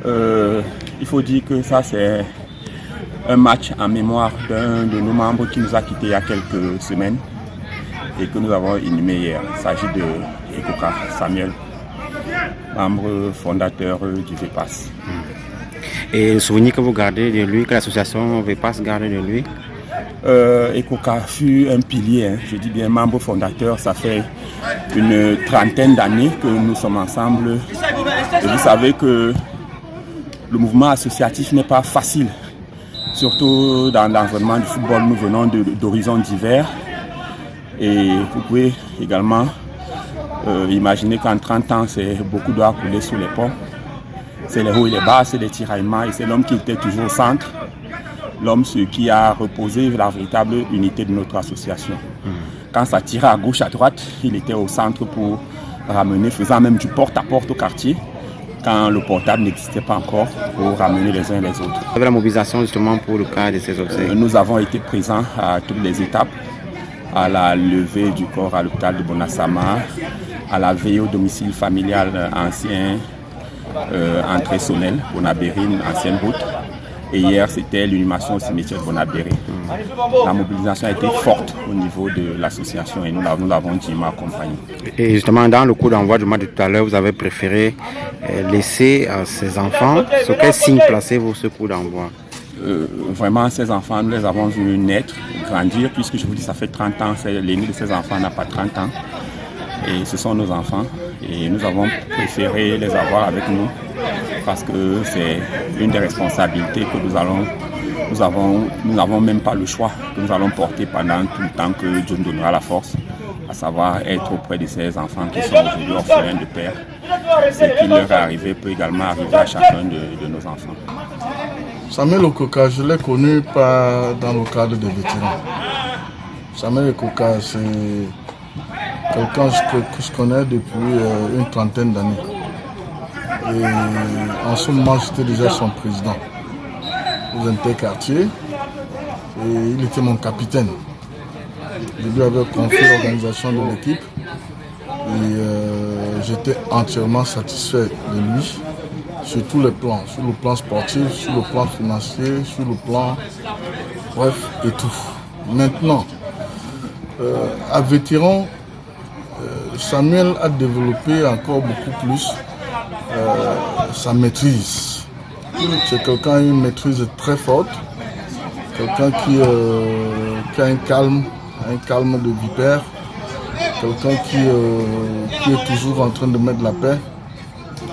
Il faut dire que ça c'est un match en mémoire d'un de nos membres qui nous a quittés il y a quelques semaines et que nous avons inhumé hier. Il s'agit de Ekoka Samuel, membre fondateur du VEPAS. Et le souvenir que vous gardez de lui, que l'association VEPAS garde de lui? Ekoka fut un pilier, je dis bien membre fondateur, ça fait une trentaine d'années que nous sommes ensemble. Et vous savez que le mouvement associatif n'est pas facile, surtout dans l'environnement du football. Nous venons d'horizons divers et vous pouvez également imaginer qu'en 30 ans, c'est beaucoup d'eau à couler sous les ponts. C'est les hauts et les bas, c'est les tiraillements et c'est l'homme qui était toujours au centre. L'homme sur qui a reposé la véritable unité de notre association. Quand ça tirait à gauche, à droite, il était au centre pour ramener, faisant même du porte-à-porte au quartier, quand le portable n'existait pas encore, pour ramener les uns les autres. Vous avez la mobilisation justement pour le cas de ces obsèques? Nous avons été présents à toutes les étapes, à la levée du corps à l'hôpital de Bonassama, à la veille au domicile familial ancien, entrée Sonnel, Bonabérine, ancienne route. Et hier, c'était l'inhumation au cimetière de Bonabéré. La mobilisation a été forte au niveau de l'association et nous l'avons dignement accompagnée. Et justement, dans le coup d'envoi du match de tout à l'heure, vous avez préféré laisser à ces enfants. Sur quel signe placez-vous ce coup d'envoi? Vraiment, ces enfants, nous les avons vus naître, grandir, puisque je vous dis, ça fait 30 ans, l'aîné de ces enfants n'a pas 30 ans. Et ce sont nos enfants. Et nous avons préféré les avoir avec nous parce que c'est une des responsabilités que nous n'avons même pas le choix, que nous allons porter pendant tout le temps que Dieu nous donnera la force, à savoir être auprès de ces enfants qui sont aujourd'hui orphelins de père. Ce qui leur est arrivé peut également arriver à chacun de nos enfants. Samuel Ekoka, je l'ai connu pas dans le cadre des vétérans. Samuel Ekoka, c'est quelqu'un que je connais depuis une trentaine d'années. Et en ce moment, j'étais déjà son président aux interquartiers et il était mon capitaine. Je lui avais confié l'organisation de l'équipe et j'étais entièrement satisfait de lui sur tous les plans, sur le plan sportif, sur le plan financier, sur le plan, bref, et tout. Maintenant, à Vétéran, Samuel a développé encore beaucoup plus sa maîtrise. C'est quelqu'un qui a une maîtrise très forte, quelqu'un qui a un calme de vipère, quelqu'un qui est toujours en train de mettre la paix,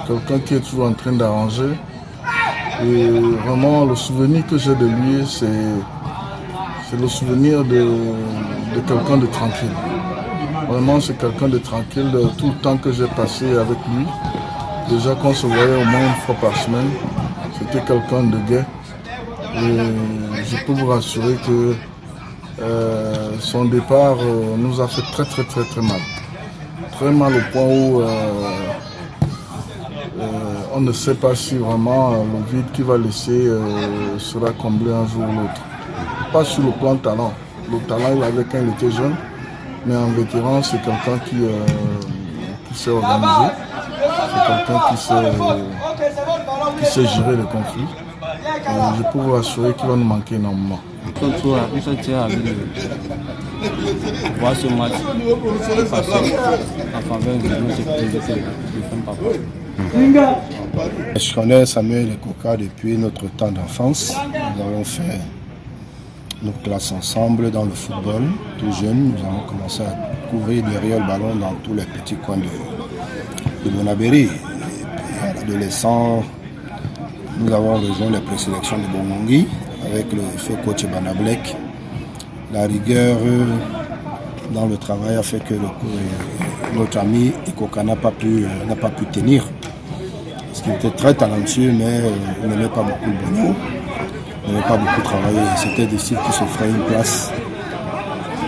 quelqu'un qui est toujours en train d'arranger. Et vraiment, le souvenir que j'ai de lui, c'est le souvenir de quelqu'un de tranquille. Vraiment, c'est quelqu'un de tranquille. Tout le temps que j'ai passé avec lui, déjà qu'on se voyait au moins une fois par semaine, c'était quelqu'un de gai. Et je peux vous rassurer que son départ nous a fait très mal. Très mal au point où on ne sait pas si vraiment le vide qu'il va laisser sera comblé un jour ou l'autre. Pas sur le plan talent. Le talent, il avait quand il était jeune. Mais en vétéran, c'est quelqu'un qui s'est organisé, c'est quelqu'un qui sait gérer les conflits. Et je peux vous assurer qu'il va nous manquer énormément. On se tient à voir ce match passer en faveur de notre papa. Je connais Samuel Ekoka depuis notre temps d'enfance. Nous avons fait nos classes ensemble dans le football. Tout jeune, nous avons commencé à courir derrière le ballon dans tous les petits coins de Bonabéry. Et puis à l'adolescent, nous avons rejoint les présélections de Bongongi avec le feu coach Banablek. La rigueur dans le travail a fait que notre ami Ekoka n'a pas pu tenir. Parce qu'il était très talentueux, mais il n'aimait pas beaucoup le boulot. Il n'avait pas beaucoup travaillé. C'était des sites qui se feraient une place.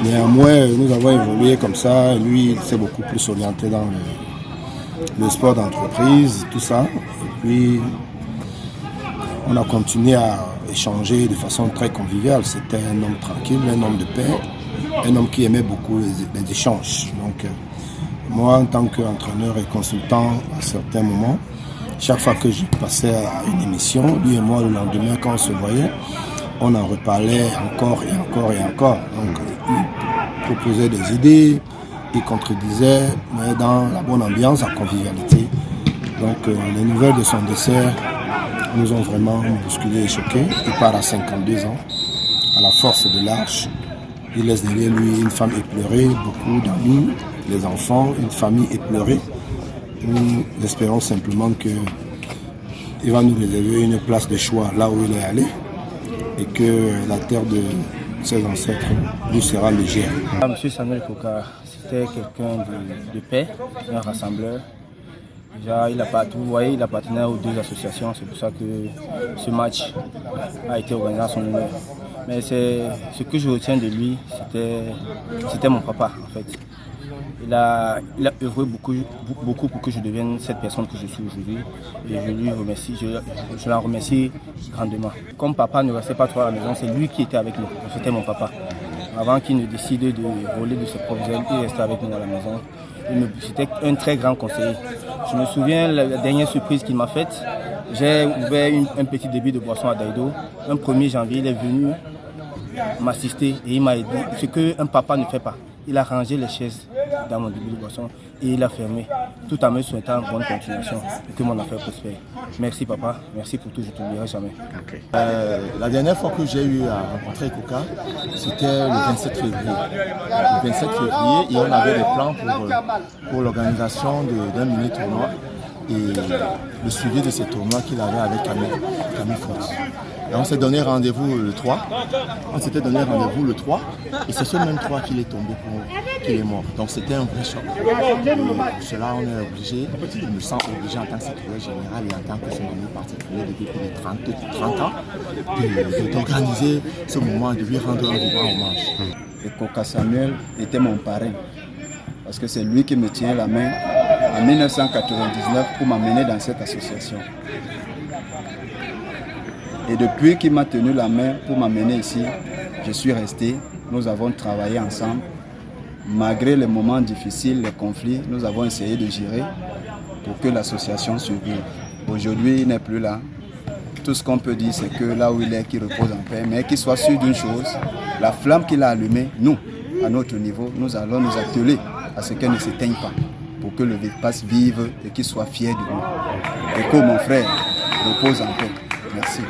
Néanmoins, nous avons évolué comme ça. Lui, il s'est beaucoup plus orienté dans le sport d'entreprise, tout ça. Et puis, on a continué à échanger de façon très conviviale. C'était un homme tranquille, un homme de paix, un homme qui aimait beaucoup les échanges. Donc, moi, en tant qu'entraîneur et consultant, à certains moments, chaque fois que je passais à une émission, lui et moi, le lendemain, quand on se voyait, on en reparlait encore et encore et encore. Donc, il proposait des idées, il contredisait, mais dans la bonne ambiance, la convivialité. Donc, les nouvelles de son décès nous ont vraiment bousculés et choqués. Il part à 52 ans, à la force de l'Arche. Il laisse derrière lui une femme éplorée, beaucoup d'amis, les enfants, une famille éplorée. Nous espérons simplement qu'il va nous réserver une place de choix là où il est allé et que la terre de ses ancêtres lui sera légère. Monsieur Samuel Koka, c'était quelqu'un de paix, un rassembleur. Déjà, il appartenait aux deux associations, c'est pour ça que ce match a été organisé à son honneur. Mais ce que je retiens de lui, c'était mon papa en fait. Il a œuvré beaucoup pour que je devienne cette personne que je suis aujourd'hui. Et je lui remercie, je l'en remercie grandement. Comme papa ne restait pas trop à la maison, c'est lui qui était avec nous. C'était mon papa. Avant qu'il ne décide de voler de ses propres ailes, il restait avec nous à la maison. C'était un très grand conseiller. Je me souviens, la dernière surprise qu'il m'a faite, j'ai ouvert un petit débit de boisson à Daïdo. Un 1er janvier, il est venu m'assister et il m'a aidé. Ce qu'un papa ne fait pas. Il a rangé les chaises dans mon débit de boisson et il a fermé, tout en me souhaitant bonne continuation et que mon affaire prospère. Merci papa, merci pour tout, je ne t'oublierai jamais. Okay. La dernière fois que j'ai eu à rencontrer Koka, c'était le 27 février. Le 27 février, et on avait des plans pour l'organisation d'un mini-tournoi et le suivi de ces tournois qu'il avait avec Camille Force. Et on s'est donné rendez-vous le 3. On s'était donné rendez-vous le 3 et c'est ce même 3 qu'il est tombé qu'il est mort. Donc c'était un vrai choc. Et pour cela, on est obligé, je me sens obligé en tant que secrétaire général et en tant que son ami particulier depuis plus de 30 ans, d'organiser ce moment, de lui rendre un grand hommage. Et Koka Samuel était mon parrain. Parce que c'est lui qui me tient la main en 1999 pour m'amener dans cette association. Et depuis qu'il m'a tenu la main pour m'amener ici, je suis resté. Nous avons travaillé ensemble. Malgré les moments difficiles, les conflits, nous avons essayé de gérer pour que l'association survive. Aujourd'hui, il n'est plus là. Tout ce qu'on peut dire, c'est que là où il est, qu'il repose en paix, mais qu'il soit sûr d'une chose, la flamme qu'il a allumée, nous, à notre niveau, nous allons nous atteler à ce qu'elle ne s'éteigne pas, pour que le VIPAS vive et qu'il soit fier de nous. Et que mon frère repose en paix. Merci.